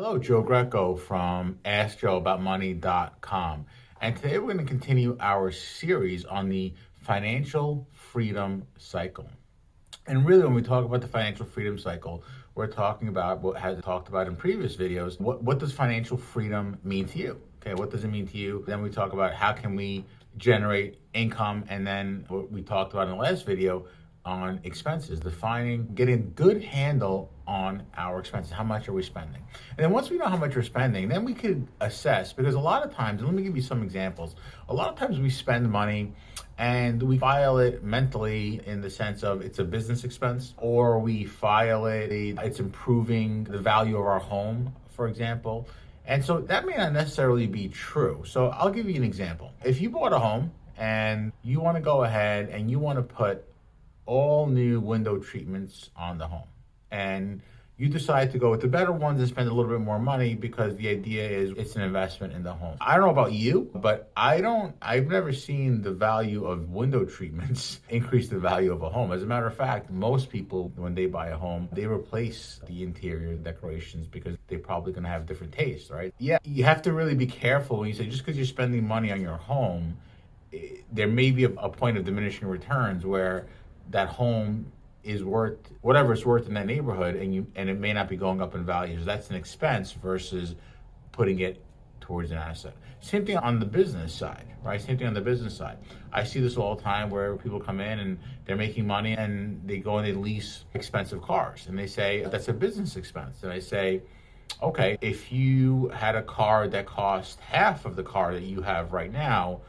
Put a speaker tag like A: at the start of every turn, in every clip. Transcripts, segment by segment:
A: Hello, Joe Greco from AskJoeAboutMoney.com. And today we're going to continue our series on the financial freedom cycle. And really, when we talk about the financial freedom cycle, we're talking about what has talked about in previous videos. What does financial freedom mean to you? Okay, what does it mean to you? Then we talk about how can we generate income, and then what we talked about in the last video on expenses, getting a good handle on our expenses. How much are we spending? And then once we know how much we're spending, then we could assess, because a lot of times, and let me give you some examples, a lot of times we spend money and we file it mentally in the sense of it's a business expense, or we file it's improving the value of our home, for example. And so that may not necessarily be true. So I'll give you an example. If you bought a home and you want to go ahead and you want to put all new window treatments on the home, and you decide to go with the better ones and spend a little bit more money because the idea is it's an investment in the home. I don't know about you, but I've never seen the value of window treatments increase the value of a home. As a matter of fact, most people, when they buy a home, they replace the interior decorations because they're probably going to have different tastes, right? Yeah, you have to really be careful when you say, just because you're spending money on your home, there may be a point of diminishing returns where that home is worth whatever it's worth in that neighborhood, and it may not be going up in value. So that's an expense versus putting it towards an asset. Same thing on the business side, right? Same thing on the business side. I see this all the time where people come in and they're making money and they go and they lease expensive cars, and they say that's a business expense. And I say, okay, if you had a car that cost half of the car that you have right now,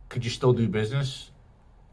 A: could you still do business?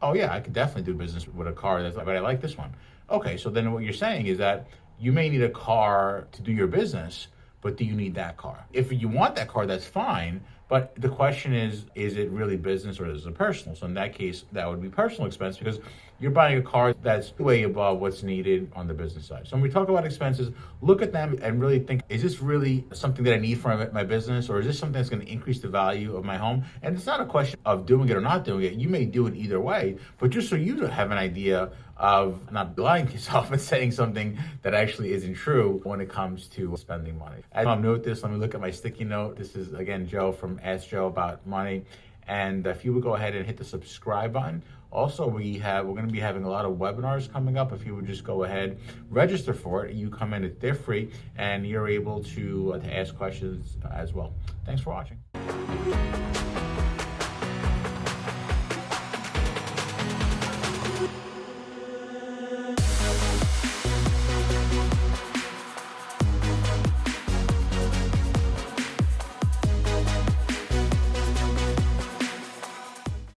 A: Oh yeah, I could definitely do business with a car but I like this one. Okay, so then what you're saying is that you may need a car to do your business, but do you need that car? If you want that car, that's fine, but the question is it really business or is it personal? So in that case, that would be personal expense because you're buying a car that's way above what's needed on the business side. So when we talk about expenses, look at them and really think, is this really something that I need for my business, or is this something that's going to increase the value of my home? And it's not a question of doing it or not doing it. You may do it either way, but just so you have an idea of not lying to yourself and saying something that actually isn't true when it comes to spending money. As I note this, let me look at my sticky note. This is, again, Joe from Ask Joe About Money. And if you would go ahead and hit the subscribe button. Also, we're going to be having a lot of webinars coming up. If you would just go ahead, register for it, you come in, they're free, and you're able to ask questions as well. Thanks for watching.